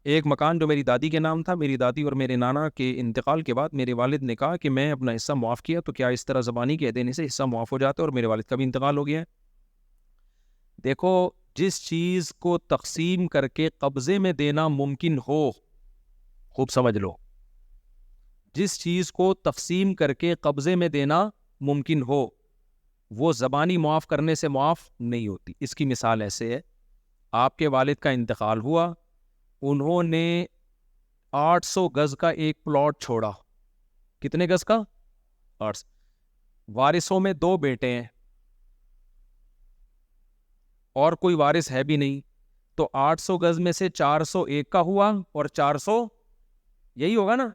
ایک مکان جو میری دادی کے نام تھا، میری دادی اور میرے نانا کے انتقال کے بعد میرے والد نے کہا کہ میں اپنا حصہ معاف کیا، تو کیا اس طرح زبانی کہہ دینے سے حصہ معاف ہو جاتا ہے؟ اور میرے والد کا بھی انتقال ہو گیا ہے۔ دیکھو، جس چیز کو تقسیم کر کے قبضے میں دینا ممکن ہو، خوب سمجھ لو، جس چیز کو تقسیم کر کے قبضے میں دینا ممکن ہو، وہ زبانی معاف کرنے سے معاف نہیں ہوتی۔ اس کی مثال ایسے ہے، آپ کے والد کا انتقال ہوا، انہوں نے 800 گز کا ایک پلاٹ چھوڑا۔ کتنے گز کا؟ 800۔ وارثوں میں 2 بیٹے ہیں اور کوئی وارث ہے بھی نہیں، تو 800 گز میں سے 401 کا ہوا اور 400 یہی ہوگا نا؟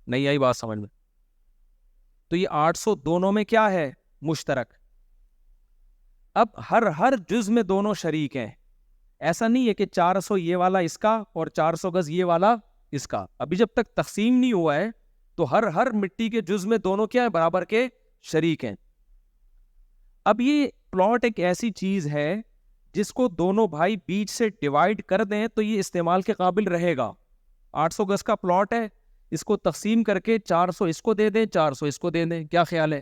نہیں آئی بات سمجھ میں؟ تو یہ 800 دونوں میں کیا ہے؟ مشترک۔ اب ہر جز میں دونوں شریک ہیں، ایسا نہیں ہے کہ 400 یہ والا اس کا اور 400 گز یہ والا اس کا۔ ابھی جب تک تقسیم نہیں ہوا ہے تو ہر مٹی کے جز میں دونوں کیا ہے؟ برابر کے شریک ہیں۔ اب یہ پلاٹ ایک ایسی چیز ہے جس کو دونوں بھائی بیچ سے ڈیوائیڈ کر دیں تو یہ استعمال کے قابل رہے گا۔ 800 گز کا پلاٹ ہے، اس کو تقسیم کر کے 400 اس کو دے دیں، 400 اس کو دے دیں، کیا خیال ہے؟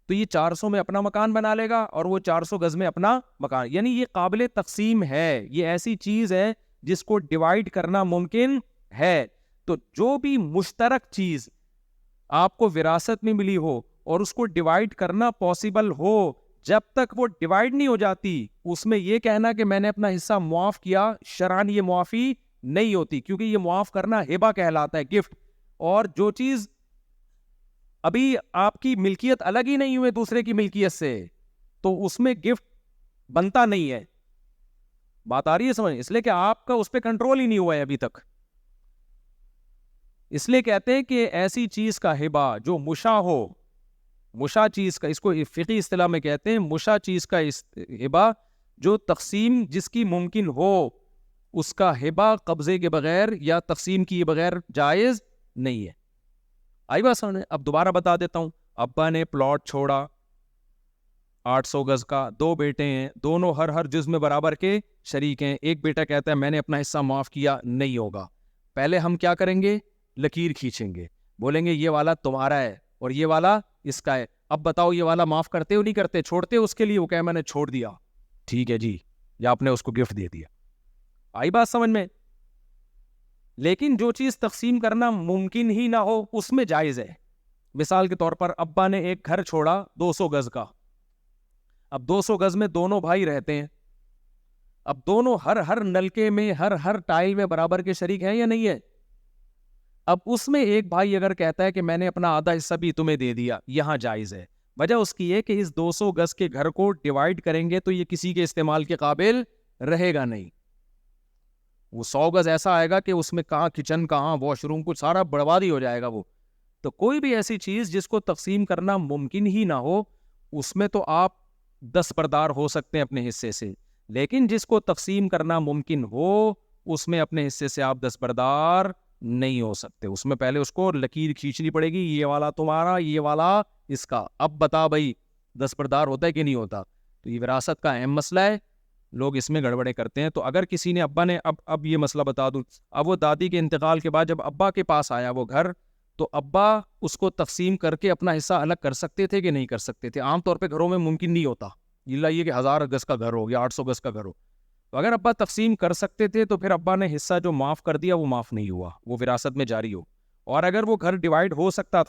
تو یہ 400 میں اپنا مکان بنا لے گا اور وہ 400 گز میں اپنا مکان، یعنی یہ قابل تقسیم ہے، یہ ایسی چیز ہے جس کو ڈیوائیڈ کرنا ممکن ہے۔ تو جو بھی مشترک چیز آپ کو وراثت میں ملی ہو اور اس کو ڈیوائیڈ کرنا پاسبل ہو، جب تک وہ ڈیوائیڈ نہیں ہو جاتی اس میں یہ کہنا کہ میں نے اپنا حصہ معاف کیا، شرعاً یہ معافی نہیں ہوتی، کیونکہ یہ معاف کرنا ہبہ کہلاتا ہے، گفٹ۔ اور جو چیز ابھی آپ کی ملکیت الگ ہی نہیں ہوئے دوسرے کی ملکیت سے، تو اس میں گفٹ بنتا نہیں ہے۔ بات آ رہی ہے سمجھ؟ اس لیے کہ آپ کا اس پہ کنٹرول ہی نہیں ہوا ہے ابھی تک۔ اس لیے کہتے ہیں کہ ایسی چیز کا ہبہ جو مشا ہو، مشا چیز کا، اس کو فقہی اصطلاح میں کہتے ہیں مشا چیز کا ہبہ، جو تقسیم جس کی ممکن ہو، اس کا ہبہ قبضے کے بغیر یا تقسیم کیے بغیر جائز نہیں ہے۔ آئی بات سمجھ؟ اب دوبارہ بتا دیتا ہوں، ابا نے پلاٹ چھوڑا 800 گز کا، 2 بیٹے ہیں، دونوں ہر جز میں برابر کے شریک ہیں۔ ایک بیٹا کہتا ہے میں نے اپنا حصہ معاف کیا، نہیں ہوگا۔ پہلے ہم کیا کریں گے؟ لکیر کھینچیں گے، بولیں گے یہ والا تمہارا ہے اور یہ والا اس کا ہے، اب بتاؤ یہ والا معاف کرتے ہو نہیں کرتے؟ چھوڑتے ہو اس کے لیے؟ وہ کہے میں نے چھوڑ دیا، ٹھیک ہے جی، یا آپ نے اس کو گفٹ دے دیا۔ آئی بات سمجھ میں؟ لیکن جو چیز تقسیم کرنا ممکن ہی نہ ہو اس میں جائز ہے۔ مثال کے طور پر ابا نے ایک گھر چھوڑا 200 گز کا، اب 200 گز میں دونوں بھائی رہتے ہیں، اب دونوں ہر نلکے میں ہر ٹائل میں برابر کے شریک ہیں یا نہیں ہے؟ اب اس میں ایک بھائی اگر کہتا ہے کہ میں نے اپنا آدھا حصہ بھی تمہیں دے دیا، یہاں جائز ہے۔ وجہ اس کی ہے کہ اس 200 گز کے گھر کو ڈیوائیڈ کریں گے تو یہ کسی کے استعمال کے قابل رہے گا نہیں۔ وہ 100 گز ایسا آئے گا کہ اس میں کہاں کچن، کہاں واش روم، کچھ سارا برباد ہی ہو جائے گا وہ۔ تو کوئی بھی ایسی چیز جس کو تقسیم کرنا ممکن ہی نہ ہو، اس میں تو آپ دستبردار ہو سکتے ہیں اپنے حصے سے، لیکن جس کو تقسیم کرنا ممکن ہو اس میں اپنے حصے سے آپ دستبردار نہیں ہو سکتے۔ اس میں پہلے اس کو لکیر کھینچنی پڑے گی، یہ والا تمہارا، یہ والا اس کا۔ اب بتا بھائی دستبردار ہوتا ہے کہ نہیں ہوتا؟ تو یہ وراثت کا اہم مسئلہ ہے، لوگ اس میں گڑبڑے کرتے ہیں۔ تو اگر کسی نے ابا نے اب یہ مسئلہ بتا دوں، اب وہ دادی کے انتقال کے بعد جب ابا کے پاس آیا وہ گھر، تو ابا اس کو تقسیم کر کے اپنا حصہ الگ کر سکتے تھے کہ نہیں کر سکتے تھے؟ عام طور پہ گھروں میں ممکن نہیں ہوتا، یہ کہ 1000 گز کا گھر ہو یا 800 گز کا گھر ہو۔ تو اگر ابا تقسیم کر سکتے تھے تو پھر ابا نے حصہ جو معاف کر دیا وہ معاف نہیں ہوا، وہ وراثت میں جاری ہو۔ اور اگر وہ گھر ڈیوائیڈ ہو سکتا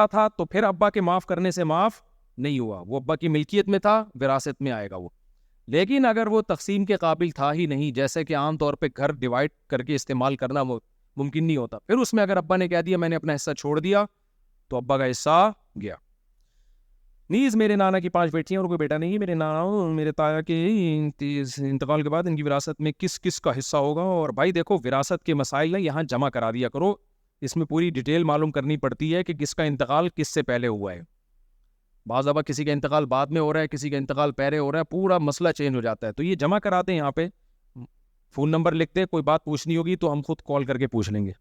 تھا تو پھر ابا کے معاف کرنے سے معاف نہیں ہوا، وہ ابا کی ملکیت میں تھا، وراثت میں آئے گا وہ۔ لیکن اگر وہ تقسیم کے قابل تھا ہی نہیں، جیسے کہ عام طور پہ گھر ڈیوائیڈ کر کے استعمال کرنا ممکن نہیں ہوتا، پھر اس میں اگر ابا نے کہہ دیا میں نے اپنا حصہ چھوڑ دیا تو ابا کا حصہ گیا۔ نیز میرے نانا کی 5 بیٹیاں اور کوئی بیٹا نہیں ہے، میرے نانا اور میرے تایا کے انتقال کے بعد ان کی وراثت میں کس کس کا حصہ ہوگا؟ اور بھائی دیکھو، وراثت کے مسائل یہاں جمع کرا دیا کرو، اس میں پوری ڈیٹیل معلوم کرنی پڑتی ہے کہ کس کا انتقال کس سے پہلے ہوا ہے۔ بعض دفعہ کسی کا انتقال بعد میں ہو رہا ہے، کسی کا انتقال پہلے ہو رہا ہے، پورا مسئلہ چینج ہو جاتا ہے۔ تو یہ جمع کراتے ہیں، یہاں پہ فون نمبر لکھتے، کوئی بات پوچھنی ہوگی تو ہم خود کال کر کے پوچھ لیں گے۔